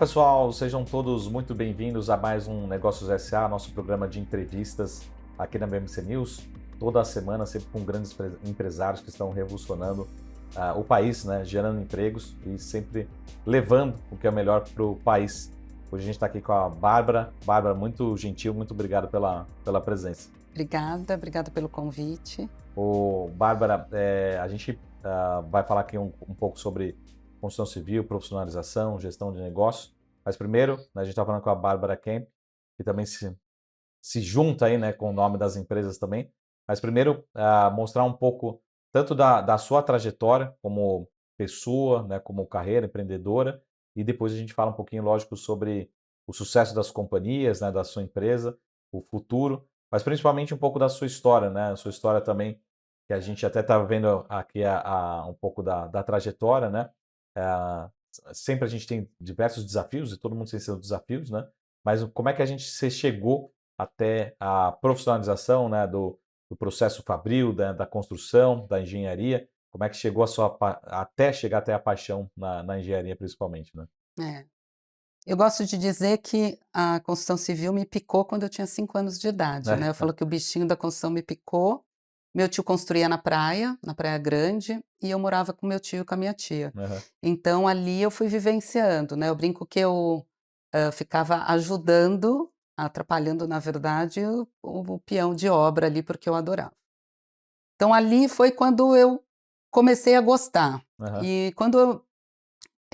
pessoal, sejam todos muito bem-vindos a mais um Negócios SA, nosso programa de entrevistas aqui na BMC News, toda a semana, sempre com grandes empresários que estão revolucionando o país, né, gerando empregos e sempre levando o que é melhor para o país. Hoje a gente está aqui com a Bárbara. Bárbara, muito gentil, muito obrigado pela presença. Obrigada pelo convite. Bárbara, a gente vai falar aqui um pouco sobre construção civil, profissionalização, gestão de negócio. Mas primeiro, né, a gente está falando com a Bárbara Kemp, que também se junta aí, né, com o nome das empresas também. Mas primeiro, mostrar um pouco tanto da sua trajetória como pessoa, né, como carreira empreendedora, e depois a gente fala um pouquinho, lógico, sobre o sucesso das companhias, né, da sua empresa, o futuro, mas principalmente um pouco da sua história, né, a sua história também, que a gente até está vendo aqui um pouco da trajetória, né. Sempre a gente tem diversos desafios, e todo mundo tem seus desafios, né? Mas como é que você chegou até a profissionalização, né, do processo fabril, da construção, da engenharia? Como é que chegou até chegar até a paixão na engenharia, principalmente, né? É. Eu gosto de dizer que a construção civil me picou quando eu tinha 5 anos de idade, né, eu falo que o bichinho da construção me picou. Meu tio construía na Praia Grande, e eu morava com meu tio e com a minha tia. Aham. Então ali eu fui vivenciando, né, eu brinco que eu, ficava ajudando, atrapalhando na verdade o peão de obra ali, porque eu adorava. Então ali foi quando eu comecei a gostar. Aham. E quando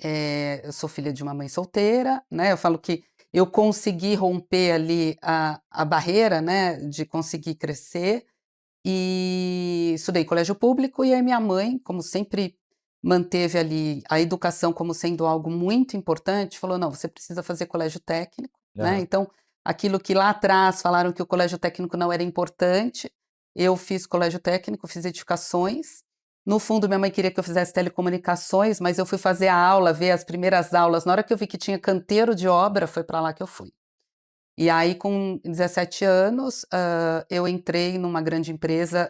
eu sou filha de uma mãe solteira, né, eu falo que eu consegui romper ali a barreira, né, de conseguir crescer, e estudei em colégio público, e aí minha mãe, como sempre manteve ali a educação como sendo algo muito importante, falou: "Não, você precisa fazer colégio técnico", né, Aham. então aquilo que lá atrás falaram que o colégio técnico não era importante, eu fiz colégio técnico, fiz edificações. No fundo, minha mãe queria que eu fizesse telecomunicações, mas eu fui fazer a aula, ver as primeiras aulas, na hora que eu vi que tinha canteiro de obra, foi para lá que eu fui. E aí com 17 anos, eu entrei numa grande empresa,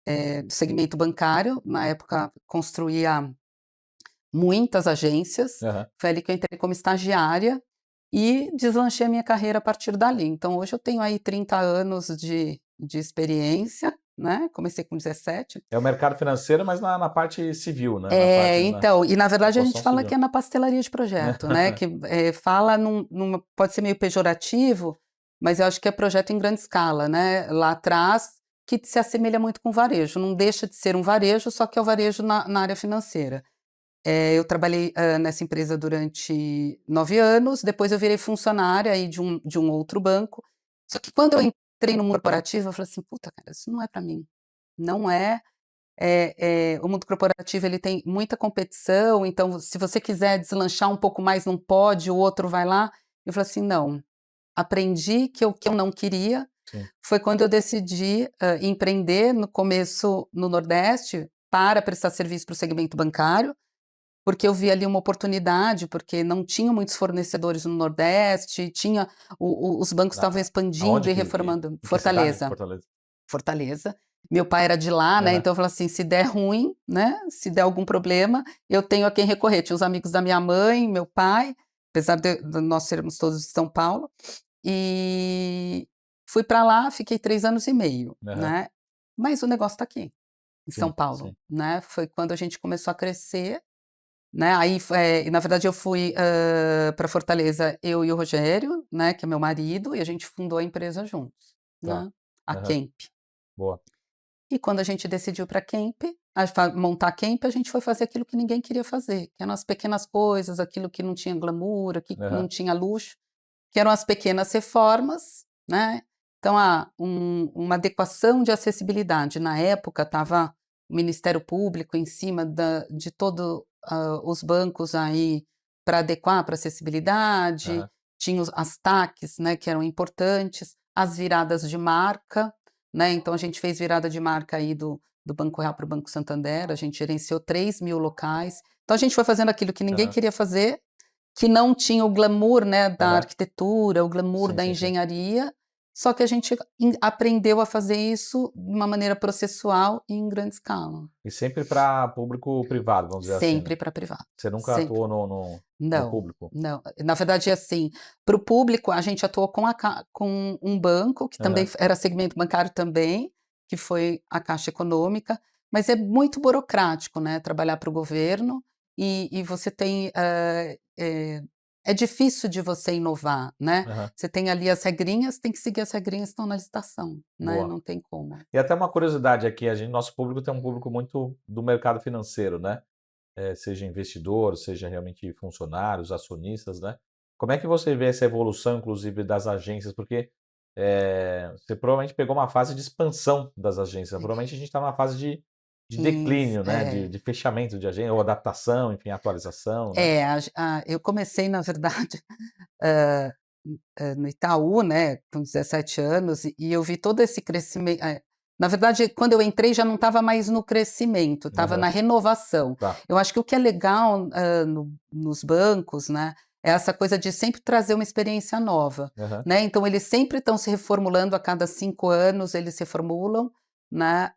do segmento bancário, na época construía muitas agências, Aham. foi ali que eu entrei como estagiária e deslanchei a minha carreira a partir dali. Então hoje eu tenho aí 30 anos de experiência, né, comecei com 17. É o mercado financeiro, mas na parte civil, né? Na Então, e na verdade a gente construção fala que civil. é na pastelaria de projeto, né, que, fala pode ser meio pejorativo, mas eu acho que é projeto em grande escala, né, lá atrás, que se assemelha muito com varejo, não deixa de ser um varejo, só que é o varejo na área financeira. Eu trabalhei, nessa empresa durante 9 anos, depois eu virei funcionária aí de um outro banco, só que quando eu entrei no mundo corporativo, eu falei assim: "Puta cara, isso não é para mim, não é". O mundo corporativo ele tem muita competição, então se você quiser deslanchar um pouco mais não pode, o outro vai lá. Eu falei assim: "Não", aprendi que o que eu não queria, Sim. foi quando eu decidi, empreender no começo no Nordeste, para prestar serviço para o segmento bancário, porque eu vi ali uma oportunidade, porque não tinham muitos fornecedores no Nordeste, tinha os bancos estavam expandindo Aonde e que, reformando. em que cidade? Fortaleza. Fortaleza. Fortaleza. Meu pai era de lá, né, Aham. então eu falei assim: "Se der ruim, né, se der algum problema, eu tenho a quem recorrer". Tinha os amigos da minha mãe, meu pai, apesar de nós sermos todos de São Paulo, e fui para lá, fiquei 3 anos e meio, Aham. né, mas o negócio está aqui, em São Sim, Paulo, sim. né, foi quando a gente começou a crescer, né, aí e na verdade eu fui, pra Fortaleza, eu e o Rogério, né, que é meu marido, e a gente fundou a empresa juntos, Tá. né, a Aham. Kemp. Boa. E quando a gente decidiu para Kemp, montar a Kemp, a gente foi fazer aquilo que ninguém queria fazer, que eram as pequenas coisas, aquilo que não tinha glamour, que não Aham. tinha luxo, que eram as pequenas reformas, né. Então, uma adequação de acessibilidade. Na época estava o Ministério Público em cima de todo, os bancos aí para adequar para acessibilidade, Aham. tinha as TACs, né, que eram importantes, as viradas de marca, né, então a gente fez virada de marca aí do Banco Real para o Banco Santander, a gente gerenciou 3.000 locais. Então a gente foi fazendo aquilo que ninguém Aham. queria fazer, que não tinha o glamour, né, da Aham. arquitetura, o glamour Sim, da sim, sim. engenharia, só que a gente aprendeu a fazer isso de uma maneira processual e em grande escala. E sempre para público privado, vamos dizer assim, né? Sempre para privado, Você nunca sempre. atuou no Não, público? não. Na verdade, assim, para o público, a gente atuou com um banco, que também Aham. era segmento bancário também, que foi a Caixa Econômica, mas é muito burocrático, né, trabalhar para o governo, e você tem, é difícil de você inovar, né. Aham. Você tem ali as regrinhas, tem que seguir as regrinhas que estão na licitação, né, Boa. não tem como. E até uma curiosidade aqui, nosso público tem um público muito do mercado financeiro, né? Seja investidor, seja realmente funcionários, acionistas, né? Como é que você vê essa evolução, inclusive, das agências? Porque você provavelmente pegou uma fase de expansão das agências. Provavelmente a gente está numa fase de Isso, declínio, né? De fechamento de agência, ou adaptação, enfim, atualização, né? eu comecei, na verdade, hã no Itaú, né, com 17 anos, e eu vi todo esse crescimento. Na verdade, quando eu entrei já não estava mais no crescimento, estava na Aham. renovação. Tá. Eu acho que o que é legal, nos bancos, né, é essa coisa de sempre trazer uma experiência nova, Aham. né, então eles sempre estão se reformulando, a cada 5 anos eles se reformulam, né,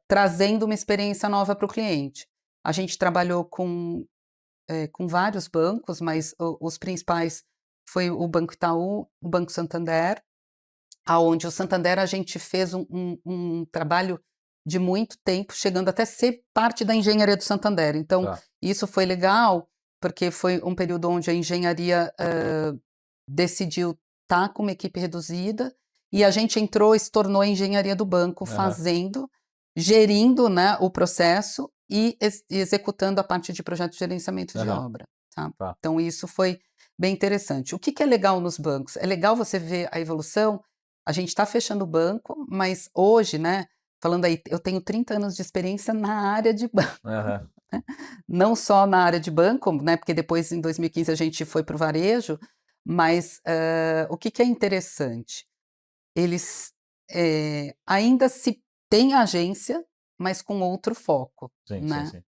trazendo uma experiência nova para o cliente. A gente trabalhou com vários bancos, mas os principais foi o Banco Itaú, o Banco Santander, aonde o Santander a gente fez um trabalho de muito tempo, chegando até ser parte da engenharia do Santander. Então, Tá. isso foi legal, porque foi um período onde a engenharia decidiu estar com uma equipe reduzida, e a gente entrou e se tornou a engenharia do banco, Aham. fazendo, gerindo, né, o processo e executando a parte de projeto de gerenciamento de Aham. obra, tá. Tá. Então isso foi bem interessante. O que que é legal nos bancos? É legal você ver a evolução. A gente está fechando o banco, mas hoje, né, falando aí, eu tenho 30 anos de experiência na área de banco, Aham. não só na área de banco, né, porque depois em 2015 a gente foi para o varejo, mas, o que que é interessante? Eles, ainda se tem agência, mas com outro foco, Sim, sim, né. sim.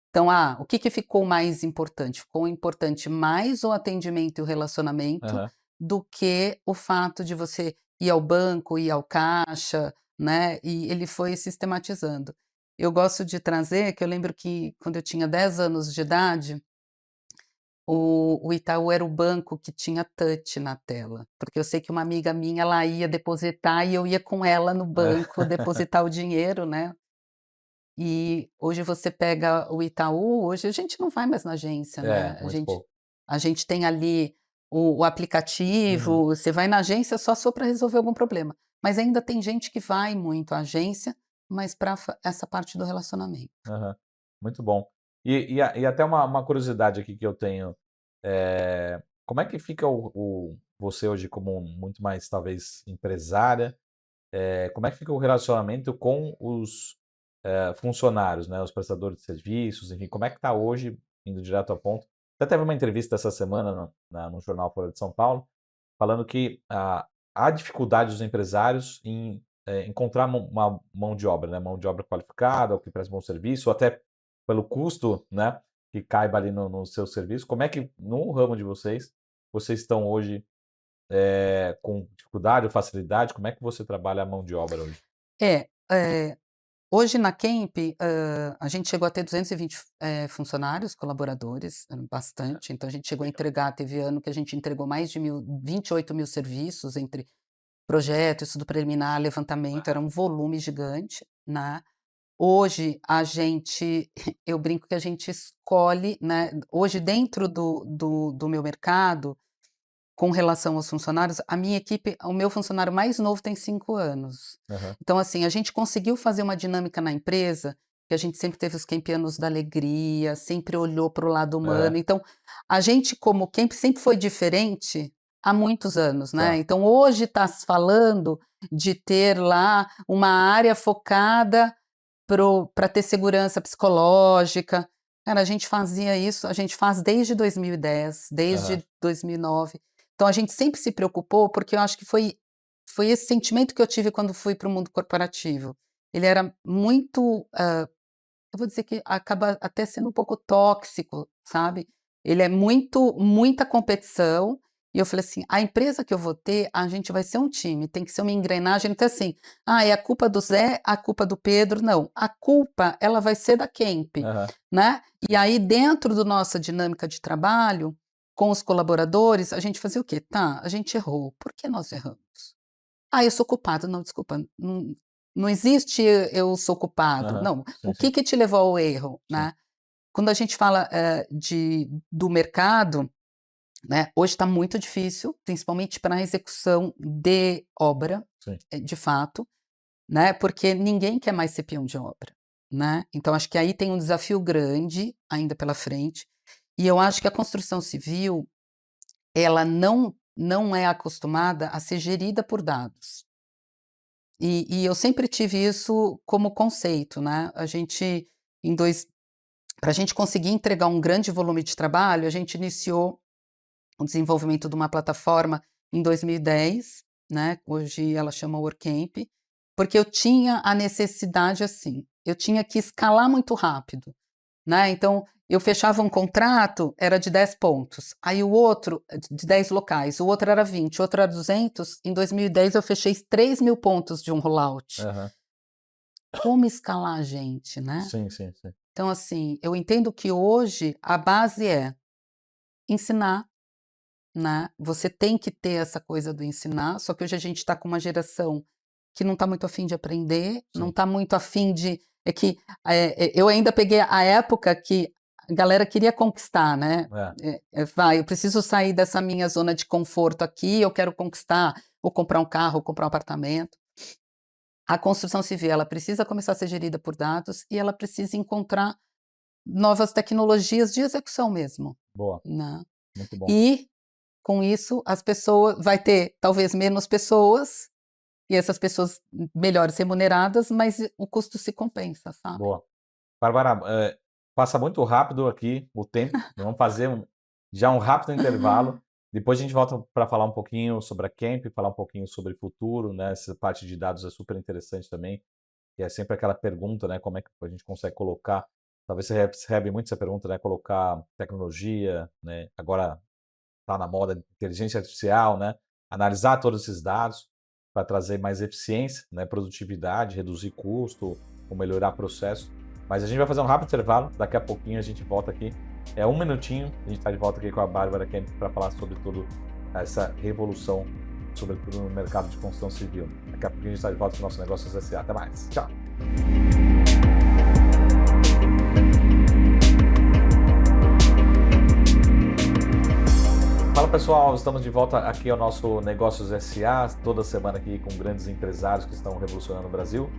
Então, o que que ficou mais importante? Ficou importante mais o atendimento e o relacionamento, Aham. do que o fato de você ir ao banco, ir ao caixa, né, e ele foi sistematizando. Eu gosto de trazer que eu lembro que quando eu tinha 10 anos de idade, o Itaú era o banco que tinha touch na tela, porque eu sei que uma amiga minha, ela ia depositar e eu ia com ela no banco depositar o dinheiro, né. E hoje você pega o Itaú, hoje a gente não vai mais na agência, né, Muito pouco. a gente tem ali o Uhum. aplicativo, você vai na agência só se for para resolver algum problema, mas ainda tem gente que vai muito à agência, mas para essa parte do relacionamento. Aham. Muito bom. E até uma curiosidade aqui que eu tenho, como é que fica você hoje como muito mais, talvez, empresária, como é que fica o relacionamento com os, funcionários, né, os prestadores de serviços, enfim, como é que está hoje, indo direto ao ponto. Até teve uma entrevista essa semana no jornal Folha de São Paulo, falando que há dificuldade dos empresários em, encontrar uma mão de obra, né, mão de obra qualificada, ou que preste bom serviço, ou até pelo custo, né, que caiba ali no seu serviço. Como é que, no ramo de vocês estão hoje, com dificuldade ou facilidade? Como é que você trabalha a mão de obra hoje? É, hoje na Kemp, a gente chegou a ter 220 funcionários, colaboradores, bastante, então a gente chegou a entregar, teve ano que a gente entregou mais de 28.000 serviços entre projeto, estudo preliminar, levantamento, era um volume gigante, né. Hoje a gente eu brinco que a gente escolhe, né, hoje dentro do meu mercado, com relação aos funcionários, a minha equipe, o meu funcionário mais novo tem 5 anos. Aham. Então, assim, a gente conseguiu fazer uma dinâmica na empresa, que a gente sempre teve os campeanos da alegria, sempre olhou para o lado humano. É, Então, a gente como Kemp sempre foi diferente há muitos anos, né. tá. Então hoje está se falando de ter lá uma área focada para ter segurança psicológica. Cara, a gente fazia isso, a gente faz desde 2010, Aham. desde 2009. Então a gente sempre se preocupou, porque eu acho que foi esse sentimento que eu tive quando fui para o mundo corporativo. Ele era muito, eu vou dizer que acaba até sendo um pouco tóxico, sabe. Ele é muita competição, E eu falei assim, a empresa que eu vou ter, a gente vai ser um time, tem que ser uma engrenagem, então assim, é a culpa do Zé, a culpa do Pedro, não, a culpa, ela vai ser da Kemp, Aham. né? E aí dentro da nossa dinâmica de trabalho, com os colaboradores, a gente fazia o quê? Tá, a gente errou, por que nós erramos? Eu sou culpado, não, desculpa, não existe eu sou culpado, Aham. não, Sim, o sim. que te levou ao erro, Sim. né? Quando a gente fala do mercado, né, hoje está muito difícil, principalmente para a execução de obra, Sim. de fato, né, porque ninguém quer mais ser peão de obra, né? Então acho que aí tem um desafio grande ainda pela frente, e eu acho que a construção civil, ela não é acostumada a ser gerida por dados. E eu sempre tive isso como conceito, né? A gente, para a gente conseguir entregar um grande volume de trabalho, a gente iniciou o desenvolvimento de uma plataforma em 2010, né? Hoje ela chama WorkCamp, porque eu tinha a necessidade assim, eu tinha que escalar muito rápido, né? Então eu fechava um contrato, era de 10 pontos, aí o outro, de 10 locais, o outro era 20, o outro era 200, em 2010 eu fechei 3.000 pontos de um rollout. Aham. Como escalar a gente, né? Sim, sim, sim. Então assim, eu entendo que hoje a base é ensinar, né, você tem que ter essa coisa do ensinar, só que hoje a gente está com uma geração que não está muito afim de aprender, não Sim. está muito afim de que, eu ainda peguei a época que a galera queria conquistar, né, É. vai, eu preciso sair dessa minha zona de conforto aqui, eu quero conquistar, ou comprar um carro, ou comprar um apartamento. A construção civil, ela precisa começar a ser gerida por dados e ela precisa encontrar novas tecnologias de execução mesmo, Boa. né. Muito bom. E com isso, as pessoas vai ter talvez menos pessoas, e essas pessoas melhores remuneradas, mas o custo se compensa, sabe. Boa. Bárbara, passa muito rápido aqui o tempo. Vamos fazer já um rápido intervalo. Depois a gente volta para falar um pouquinho sobre a Camp, falar um pouquinho sobre futuro, né? Essa parte de dados é super interessante também. E é sempre aquela pergunta, né? Como é que a gente consegue colocar? Talvez você recebe muito essa pergunta, né? Colocar tecnologia, né? Agora está na moda inteligência artificial, né? Analisar todos esses dados para trazer mais eficiência, né? Produtividade, reduzir custo, ou melhorar processo. Mas a gente vai fazer um rápido intervalo, daqui a pouquinho a gente volta aqui. É um minutinho, a gente está de volta aqui com a Bárbara Kemp para falar sobre tudo essa revolução, sobretudo no mercado de construção civil. Daqui a pouquinho a gente está de volta com o nosso Negócios S.A. Até mais. Tchau. Fala pessoal, estamos de volta aqui ao nosso Negócios S.A. toda semana aqui com grandes empresários que estão revolucionando o Brasil.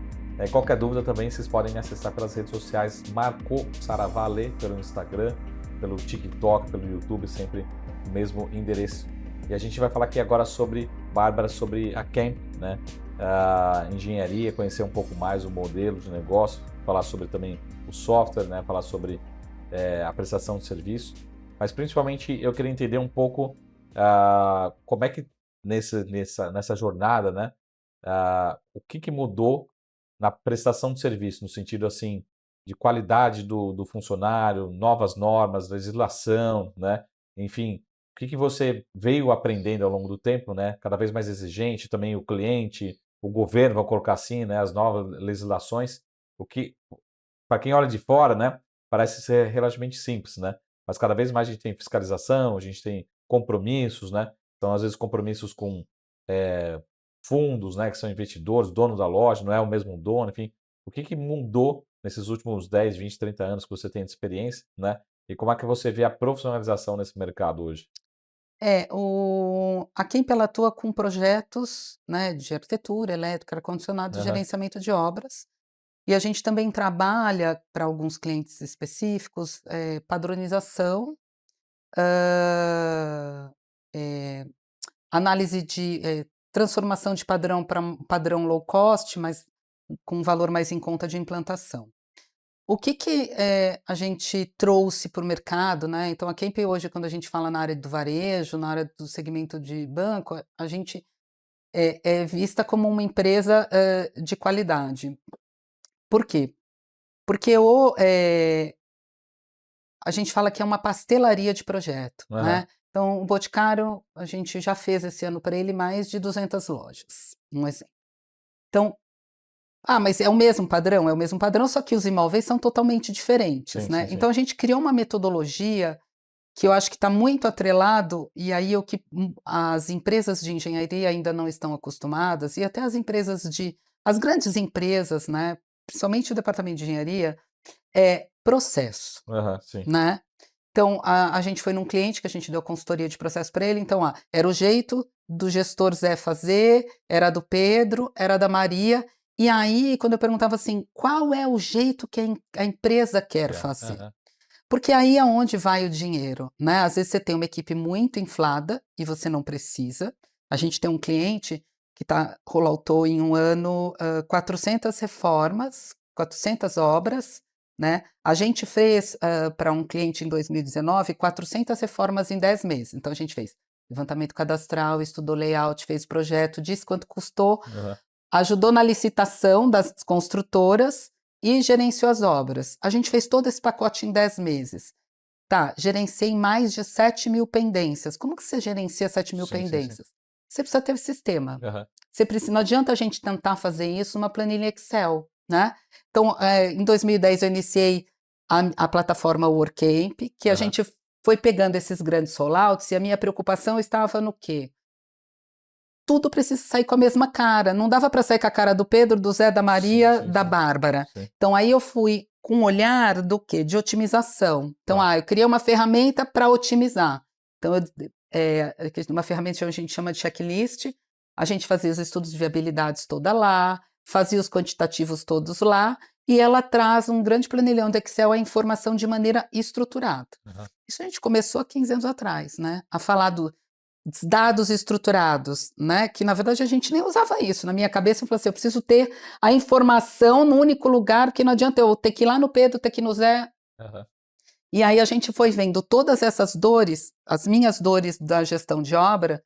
Qualquer dúvida também vocês podem me acessar pelas redes sociais Marco Saravale, pelo Instagram, pelo TikTok, pelo YouTube, sempre o mesmo endereço. E a gente vai falar aqui agora sobre, Bárbara, sobre a Camp, né? A engenharia, conhecer um pouco mais o modelo de negócio, falar sobre também o software, né? Falar sobre a prestação de serviço. Mas principalmente eu queria entender um pouco como é que nessa jornada, né? O que mudou na prestação de serviço, no sentido assim de qualidade do funcionário, novas normas, legislação, né? Enfim, o que você veio aprendendo ao longo do tempo, né? Cada vez mais exigente, também o cliente, o governo, vou colocar assim, né? As novas legislações, o que para quem olha de fora, né? Parece ser relativamente simples, né? Mas cada vez mais a gente tem fiscalização, a gente tem compromissos, né? Então, às vezes, compromissos com fundos, né, que são investidores, dono da loja, não é o mesmo dono, enfim. O que mudou nesses últimos 10, 20, 30 anos que você tem de experiência, né? E como é que você vê a profissionalização nesse mercado hoje? A Kemp ela atua com projetos, né, de arquitetura, elétrica, ar-condicionado e Aham. gerenciamento de obras, e a gente também trabalha para alguns clientes específicos, padronização, hã, eh, análise de, transformação de padrão para um padrão low cost, mas com um valor mais em conta de implantação. O que que, a gente trouxe para o mercado, né, então a Kemp hoje quando a gente fala na área do varejo, na área do segmento de banco, a gente é vista como uma empresa, de qualidade. Por quê? Porque a gente fala que é uma pastelaria de projeto, Aham. né. Então, o Boticário, a gente já fez esse ano para ele mais de 200 lojas, um exemplo. Então, mas é o mesmo padrão? É o mesmo padrão, só que os imóveis são totalmente diferentes, Sim, né? sim, sim. Então, a gente criou uma metodologia que eu acho que está muito atrelado, e aí o que as empresas de engenharia ainda não estão acostumadas, e até as grandes empresas, né? Principalmente o departamento de engenharia, é processo, Aham, sim. né? Então, a gente foi num cliente que a gente deu consultoria de processo para ele, então, era o jeito do gestor Zé fazer, era do Pedro, era da Maria, e aí, quando eu perguntava assim, qual é o jeito que a empresa quer fazer? Aham. Porque aí é onde vai o dinheiro, né? Às vezes você tem uma equipe muito inflada e você não precisa. A gente tem um cliente que rolloutou em um ano 400 reformas, 400 obras, né? A gente fez para um cliente em 2019 400 reformas em 10 meses. Então a gente fez levantamento cadastral, estudou layout, fez projeto, disse quanto custou, Aham. ajudou na licitação das construtoras e gerenciou as obras. A gente fez todo esse pacote em 10 meses. Tá, gerenciei mais de 7.000 pendências. Como que você gerencia 7.000 Sim, sim, sim. pendências? Você precisa ter o sistema. Aham. Não adianta a gente tentar fazer isso numa planilha Excel, né? Então, em 2010 eu iniciei a plataforma WorkCamp, que a Aham. gente foi pegando esses grandes rollouts, e a minha preocupação estava no quê? Tudo precisa sair com a mesma cara. Não dava para sair com a cara do Pedro, do Zé, da Sim, Maria, sim, da sim. Bárbara. Sim. Então aí eu fui com um olhar do quê? De otimização. Então, Tá. eu criei uma ferramenta para otimizar. Então, uma ferramenta que a gente chama de checklist. A gente fazia os estudos de viabilidades toda lá, fazia os quantitativos todos lá, e ela traz um grande planilhão do Excel a informação de maneira estruturada. Aham. Isso a gente começou há 15 anos atrás, né? A falar dos dados estruturados, né? Que na verdade a gente nem usava isso. Na minha cabeça eu falei assim, eu preciso ter a informação no único lugar, que não adianta eu ter que ir lá no Pedro, ter que ir no Zé. Aham. E aí a gente foi vendo todas essas dores, as minhas dores da gestão de obra.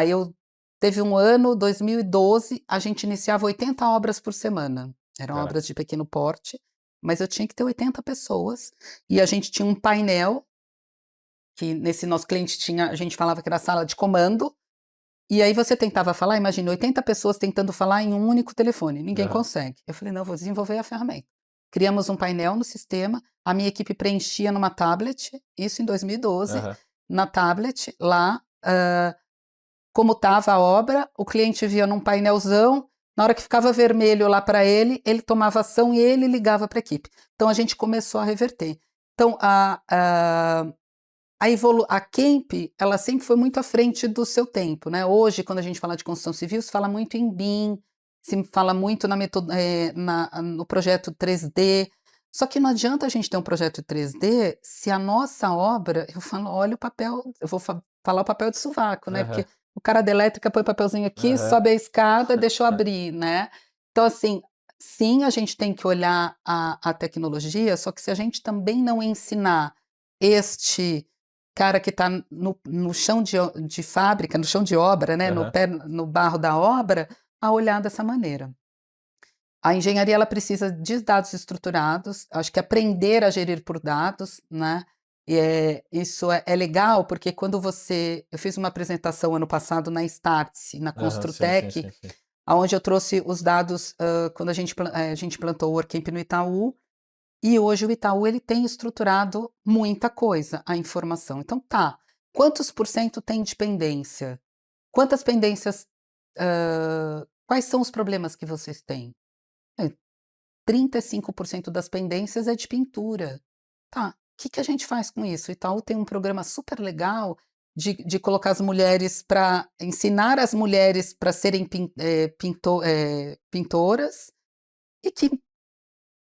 Eu teve um ano, 2012, a gente iniciava 80 obras por semana. Eram Cara. obras de pequeno porte, mas eu tinha que ter 80 pessoas. E a gente tinha um painel que nesse nosso cliente a gente falava que era sala de comando, e aí você tentava falar, imagina, 80 pessoas tentando falar em um único telefone, ninguém Aham. consegue. Eu falei, não, vou desenvolver a ferramenta. Criamos um painel no sistema, a minha equipe preenchia numa tablet, isso em 2012, Aham. na tablet, lá, como estava a obra, o cliente via num painelzão, na hora que ficava vermelho lá para ele, ele tomava ação e ele ligava para a equipe. Então a gente começou a reverter. Então a Kemp, ela sempre foi muito à frente do seu tempo, né? Hoje, quando a gente fala de construção civil, se fala muito em BIM, se fala muito no projeto 3D. Só que não adianta a gente ter um projeto 3D se a nossa obra, eu falo, olha o papel, eu vou falar o papel de sovaco, né? Aham. Porque o cara da elétrica põe o papelzinho aqui, Aham. sobe a escada, deixa eu abrir, né? Então, assim, sim, a gente tem que olhar a tecnologia, só que se a gente também não ensinar este cara que está no chão de fábrica, no chão de obra, né, Aham. no barro da obra, a olhar dessa maneira. A engenharia ela precisa de dados estruturados, acho que aprender a gerir por dados, né? Isso é legal, porque eu fiz uma apresentação ano passado na Startse, na Aham. Sim, sim, Construtec, sim, sim. onde eu trouxe os dados quando a gente plantou o WorkCamp no Itaú. E hoje o Itaú ele tem estruturado muita coisa, a informação. Então quantos por cento tem de pendência? Quantas pendências, quais são os problemas que vocês têm? 35% das pendências é de pintura. Tá, o que a gente faz com isso? O Itaú tem um programa super legal de colocar as mulheres para ensinar as mulheres para serem pintoras, e que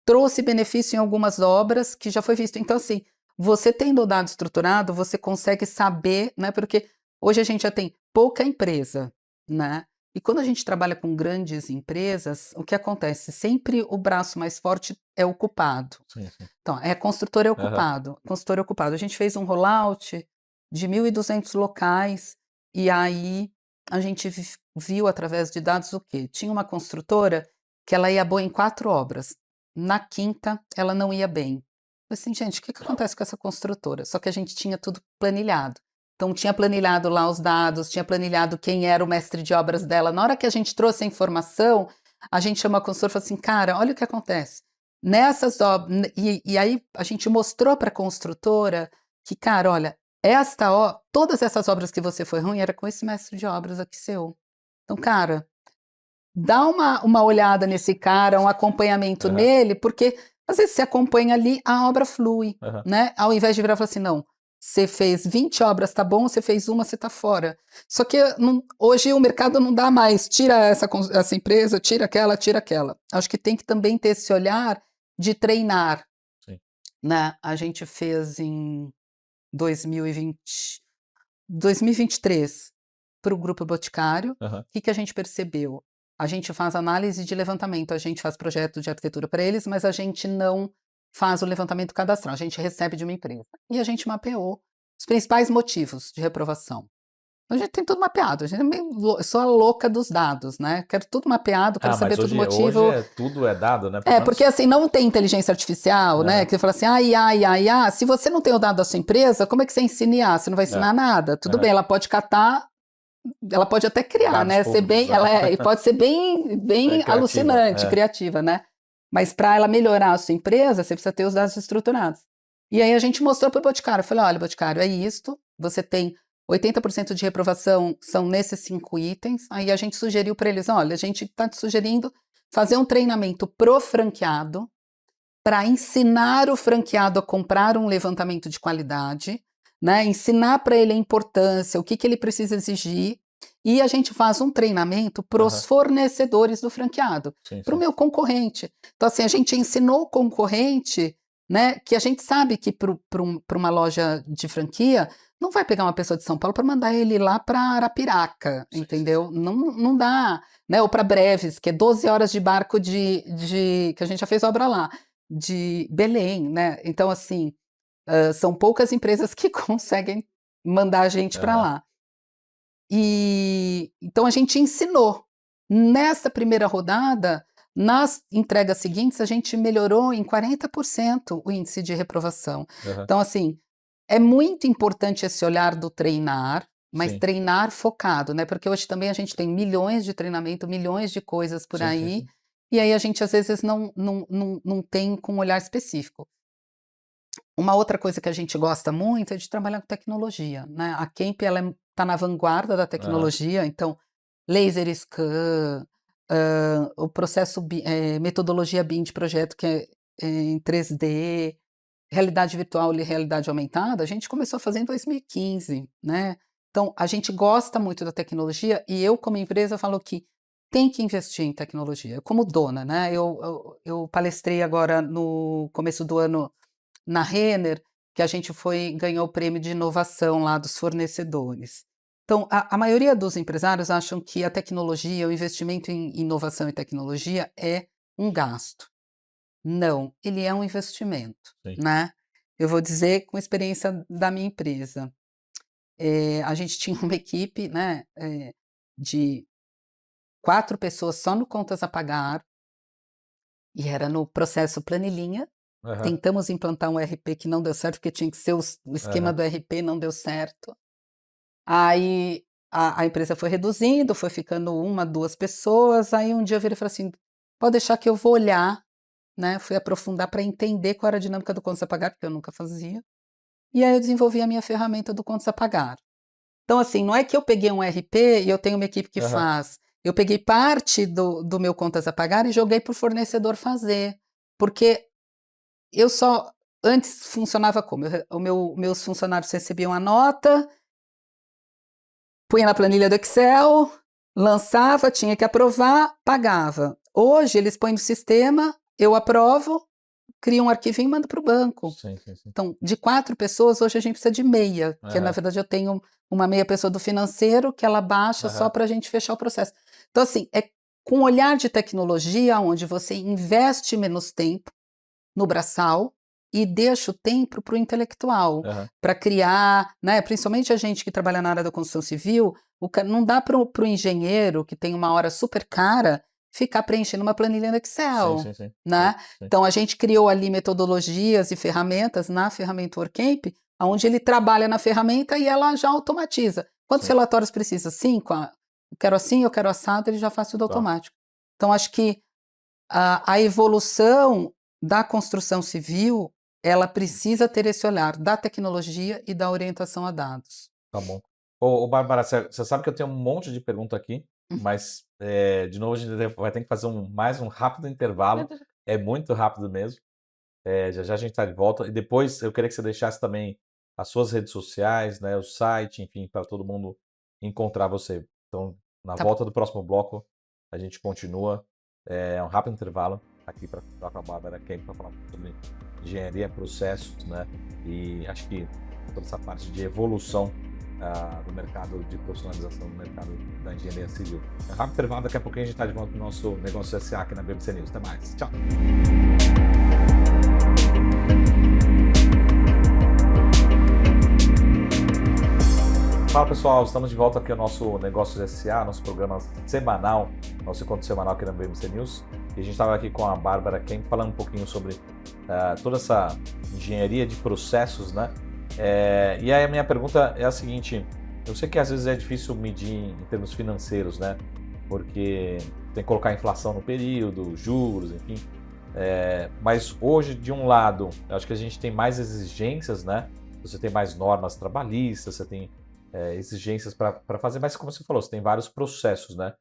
trouxe benefício em algumas obras que já foi visto. Então, assim, você tendo o dado estruturado, você consegue saber, né? Porque hoje a gente já tem pouca empresa, né? E quando a gente trabalha com grandes empresas, o que acontece? Sempre o braço mais forte é ocupado. Sim, sim. Então, consultor é Aham. ocupado, consultor é ocupado. A gente fez um rollout de 1.200 locais, e aí a gente viu através de dados o quê? Tinha uma construtora que ela ia boa em 4 obras. Na quinta, ela não ia bem. Eu falei assim, gente, o que acontece com essa construtora? Só que a gente tinha tudo planilhado. Então, tinha planilhado lá os dados, tinha planilhado quem era o mestre de obras dela. Na hora que a gente trouxe a informação, a gente chama a consultora e falou assim, cara, olha o que acontece. Nessas obras, e aí a gente mostrou para a construtora que, cara, olha, todas essas obras que você foi ruim era com esse mestre de obras aqui seu. Então, cara, dá uma olhada nesse cara, um acompanhamento nele, porque às vezes você acompanha ali, a obra flui, né? Ao invés de virar e falar assim, não, você fez 20 obras, tá bom, você fez uma, você tá fora. Só que hoje o mercado não dá mais, tira essa empresa, tira aquela. Acho que tem que também ter esse olhar de treinar, Sim. né? A gente fez em 2023 para o Grupo Boticário. O que a gente percebeu? A gente faz análise de levantamento, a gente faz projeto de arquitetura para eles, mas a gente não faz o levantamento cadastral, a gente recebe de uma empresa. E a gente mapeou os principais motivos de reprovação. A gente tem tudo mapeado, a gente eu sou a louca dos dados, né? Quero tudo mapeado, quero saber tudo motivo. Hoje tudo é dado, né? Porque assim, não tem inteligência artificial, né? Que você fala assim, se você não tem o dado da sua empresa, como é que você ensina IA? Você não vai ensinar nada. Tudo bem, ela pode catar, ela pode até criar, dados né? públicos, Pode ser bem alucinante, criativa, né? Mas para ela melhorar a sua empresa, você precisa ter os dados estruturados. E aí a gente mostrou para o Boticário, eu falei, olha, Boticário, é isto, você tem 80% de reprovação são nesses 5 itens, aí a gente sugeriu para eles, olha, a gente está te sugerindo fazer um treinamento pro franqueado, para ensinar o franqueado a comprar um levantamento de qualidade, né? Ensinar para ele a importância, o que ele precisa exigir, e a gente faz um treinamento para os fornecedores do franqueado, para o meu concorrente. Então, assim, a gente ensinou o concorrente, né, que a gente sabe que para uma loja de franquia, não vai pegar uma pessoa de São Paulo para mandar ele lá para Arapiraca, entendeu? Não dá. Né? Ou para Breves, que é 12 horas de barco que a gente já fez obra lá, de Belém, né? Então, assim, são poucas empresas que conseguem mandar a gente para lá. E então a gente ensinou. Nessa primeira rodada, nas entregas seguintes, a gente melhorou em 40% o índice de reprovação. Então, assim, é muito importante esse olhar do treinar, mas treinar focado, né? Porque hoje também a gente tem milhões de treinamento, milhões de coisas por aí, e aí a gente às vezes não tem com um olhar específico. Uma outra coisa que a gente gosta muito é de trabalhar com tecnologia, né? A Kemp, ela está na vanguarda da tecnologia, então laser scan, o processo, metodologia BIM de projeto que é em 3D, realidade virtual e realidade aumentada, a gente começou a fazer em 2015, né? Então, a gente gosta muito da tecnologia e eu, como empresa, falo que tem que investir em tecnologia. Eu, como dona, né? Eu palestrei agora no começo do ano na Renner, que a gente ganhou o prêmio de inovação lá dos fornecedores. Então, a maioria dos empresários acham que a tecnologia, o investimento em inovação e tecnologia é um gasto. Não, ele é um investimento, né? Eu vou dizer com experiência da minha empresa. A gente tinha uma equipe, né, de 4 pessoas só no contas a pagar, e era no processo planilhinha. Tentamos implantar um ERP que não deu certo, porque tinha que ser o esquema do ERP, não deu certo. Aí a empresa foi reduzindo, foi ficando 1, 2 pessoas, aí um dia eu virei e falei assim, pode deixar que eu vou olhar, né, fui aprofundar para entender qual era a dinâmica do contas a pagar, porque eu nunca fazia, e aí eu desenvolvi a minha ferramenta do contas a pagar. Então, assim, não é que eu peguei um ERP e eu tenho uma equipe que faz, eu peguei parte do meu contas a pagar e joguei para o fornecedor fazer, porque antes funcionava como? Meus funcionários recebiam a nota, punha na planilha do Excel, lançava, tinha que aprovar, pagava. Hoje eles põem no sistema, eu aprovo, crio um arquivinho e mando para o banco. Então, de 4 pessoas, hoje a gente precisa de meia, que na verdade eu tenho uma meia pessoa do financeiro que ela baixa só para a gente fechar o processo. Então, assim, é com um olhar de tecnologia, onde você investe menos tempo no braçal e deixa o tempo para o intelectual, para criar, né? Principalmente a gente que trabalha na área da construção civil, não dá para o engenheiro, que tem uma hora super cara, ficar preenchendo uma planilha no Excel, né? Então, a gente criou ali metodologias e ferramentas na ferramenta WorkCamp onde ele trabalha na ferramenta e ela já automatiza. Quantos Sim. relatórios precisa? 5? Eu quero assim, eu quero assado, ele já faz tudo Tá. automático. Então, acho que a evolução da construção civil, ela precisa ter esse olhar da tecnologia e da orientação a dados. Tá bom. Ô, Bárbara, você sabe que eu tenho um monte de pergunta aqui, mas, de novo, a gente vai ter que fazer mais um rápido intervalo. É muito rápido mesmo. Já já a gente está de volta. E depois eu queria que você deixasse também as suas redes sociais, né, o site, enfim, para todo mundo encontrar você. Então, na Tá bom. volta do próximo bloco, a gente continua. É um rápido intervalo aqui para falar com a Bárbara Kemp para falar sobre engenharia, processos, né? E acho que toda essa parte de evolução do mercado de profissionalização do mercado da engenharia civil. É um rápido intervalo, daqui a pouquinho a gente está de volta no nosso Negócio SA aqui na BBC News. Até mais. Tchau. Fala pessoal, estamos de volta aqui ao nosso Negócios SA, nosso programa semanal, nosso encontro semanal aqui na BBC News. E a gente estava aqui com a Bárbara Kemp falando um pouquinho sobre toda essa engenharia de processos, né? E aí a minha pergunta é a seguinte: eu sei que às vezes é difícil medir em termos financeiros, né? Porque tem que colocar inflação no período, juros, enfim. Mas hoje, de um lado, eu acho que a gente tem mais exigências, né? Você tem mais normas trabalhistas, você tem exigências para fazer, mas como você falou, você tem vários processos, né?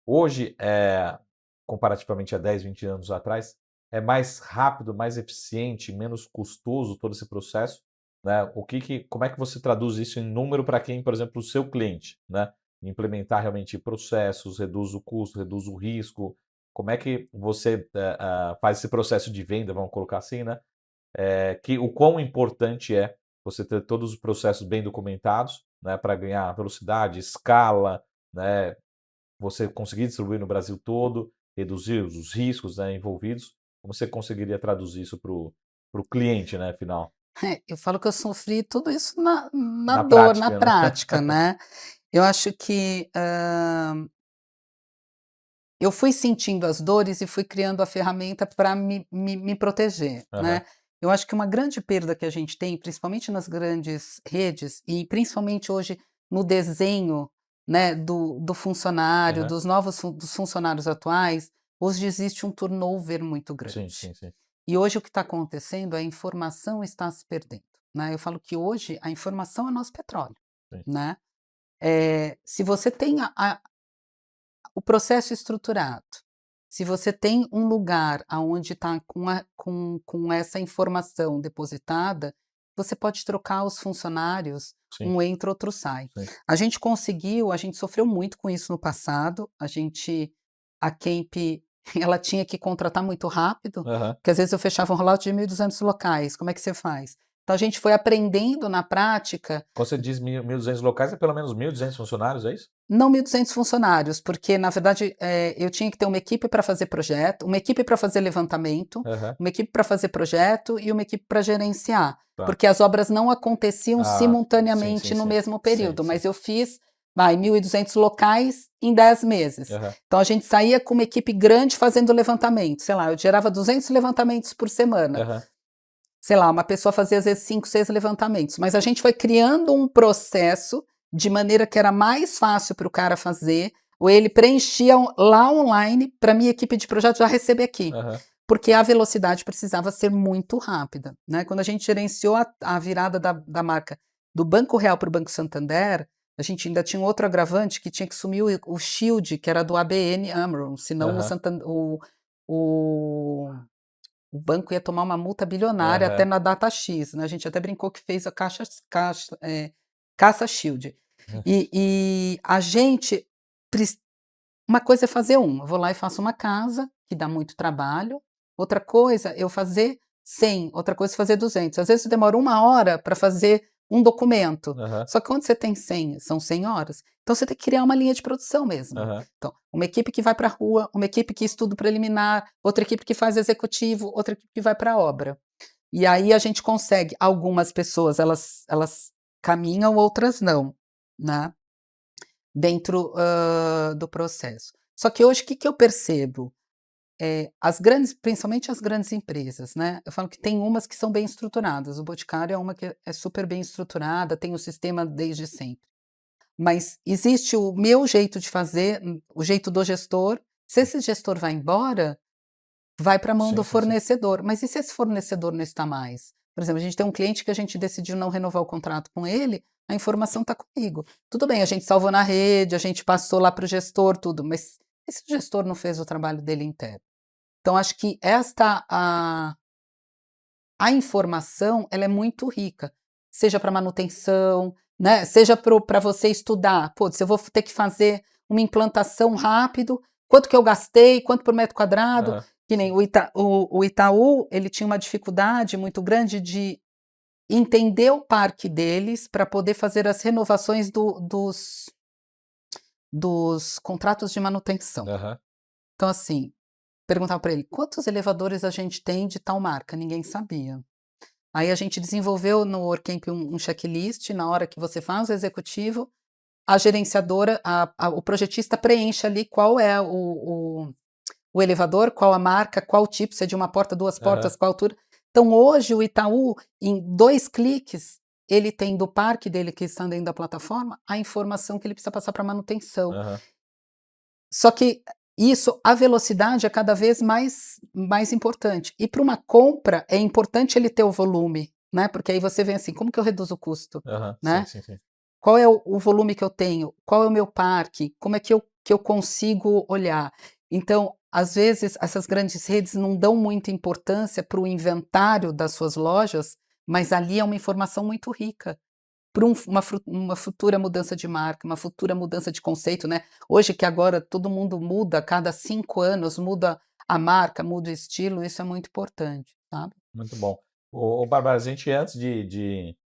Hoje, comparativamente a 10, 20 anos atrás, é mais rápido, mais eficiente, menos custoso todo esse processo, né? Como é que você traduz isso em número para quem, por exemplo, o seu cliente, né? Implementar realmente processos, reduz o custo, reduz o risco. Como é que você faz esse processo de venda, vamos colocar assim, né? O quão importante é você ter todos os processos bem documentados, né, para ganhar velocidade, escala, né, você conseguir distribuir no Brasil todo, reduzir os riscos, né, envolvidos. Como você conseguiria traduzir isso para o cliente, né, final? Eu falo que eu sofri tudo isso na Na dor, na prática, né? prática, né. Eu acho que, eu fui sentindo as dores e fui criando a ferramenta para me proteger, Aham, né. Eu acho que uma grande perda que a gente tem, principalmente nas grandes redes e principalmente hoje no desenho, né, do funcionário, aham. dos funcionários atuais, hoje existe um turnover muito Sim, grande. sim, sim. E hoje o que está acontecendo é a informação está se perdendo, né. Eu falo que hoje a informação é nosso petróleo, Sim. né. Se você tem o processo estruturado, se você tem um lugar aonde está com essa informação depositada, você pode trocar os funcionários, Sim, um entra, outro sai. sim. A gente sofreu muito com isso no passado, a Kemp, ela tinha que contratar muito rápido, Aham. porque às vezes eu fechava um rollout de 1.200 locais, como é que você faz? Então a gente foi aprendendo na prática. Quando você diz 1.200 locais, é pelo menos 1.200 funcionários, é isso? Não 1.200 funcionários, porque na verdade, eu tinha que ter uma equipe para fazer projeto, uma equipe para fazer levantamento, Aham. uma equipe para fazer projeto e uma equipe para gerenciar, Tá. porque as obras não aconteciam Sim, simultaneamente sim, no sim. mesmo Sim, período, sim. mas eu fiz, 1.200 locais em 10 meses. Aham. Então a gente saía com uma equipe grande fazendo levantamento, sei lá, eu gerava 200 levantamentos por semana. Aham. Sei lá, uma pessoa fazia às vezes 5, 6 levantamentos, mas a gente foi criando um processo de maneira que era mais fácil para o cara fazer, ou ele preenchia lá online para minha equipe de projeto já receber aqui, Aham. porque a velocidade precisava ser muito rápida, né. Quando a gente gerenciou a virada da marca do Banco Real para o Banco Santander, a gente ainda tinha um outro agravante que tinha que sumir o shield, que era do ABN AMRO, senão Aham. o o banco ia tomar uma multa bilionária até Aham. na data X, né, a gente até brincou que fez a caça shield. E a gente prec uma coisa é fazer eu vou lá e faço uma casa, que dá muito trabalho, outra coisa eu fazer 100, outra coisa é fazer 200. Às vezes demora 1 hora para fazer um documento, Aham. só que quando você tem 100, são 100 horas, então você tem que criar uma linha de produção mesmo. Aham. Então, uma equipe que vai para a rua, uma equipe que estuda o preliminar, outra equipe que faz executivo, outra equipe que vai para a obra. E aí a gente consegue algumas pessoas elas caminham, outras não, né, dentro, do processo. Só que hoje o que que eu percebo? principalmente as grandes empresas, né? Eu falo que tem umas que são bem estruturadas. O Boticário é uma que é super bem estruturada, tem o sistema desde sempre. Mas existe o meu jeito de fazer, o jeito do gestor. Se esse gestor vai embora, vai para a mão do Sim, sim, sim. fornecedor. Mas e se esse fornecedor não está mais? Por exemplo, a gente tem um cliente que a gente decidiu não renovar o contrato com ele, a informação está comigo. Tudo bem, a gente salvou na rede, a gente passou lá para o gestor, tudo, mas e se o gestor não fez o trabalho dele inteiro? Então, acho que a informação ela é muito rica, seja para manutenção, né? Seja para você estudar. Pô, se eu vou ter que fazer uma implantação rápido, quanto que eu gastei, quanto por metro quadrado, Aham, que nem sim. o Itaú, ele tinha uma dificuldade muito grande de entender o parque deles para poder fazer as renovações dos contratos de manutenção. Aham. Então, assim, perguntava para ele: "Quantos elevadores a gente tem de tal marca?" Ninguém sabia. Aí a gente desenvolveu no Workcamp um checklist, na hora que você faz o executivo, a gerenciadora, o projetista preenche ali qual é o elevador, qual a marca, qual tipo, se é de uma porta, 2 Aham. portas, qual altura. Então hoje o Itaú, em 2 cliques, ele tem do parque dele que está dentro da plataforma, a informação que ele precisa passar para manutenção. Aham. Só que a velocidade é cada vez mais importante. E para uma compra é importante ele ter o volume, né? Porque aí você vem assim, como que eu reduzo o custo, Aham. Sim, né? sim, sim. Qual é o volume que eu tenho? Qual é o meu parque? Como é que eu consigo olhar? Então, às vezes, essas grandes redes não dão muita importância para o inventário das suas lojas, mas ali é uma informação muito rica para uma futura mudança de marca, uma futura mudança de conceito, né? Hoje que agora todo mundo muda, a cada 5 anos muda a marca, muda o estilo, isso é muito importante, sabe? Muito bom. Bárbara, a gente antes de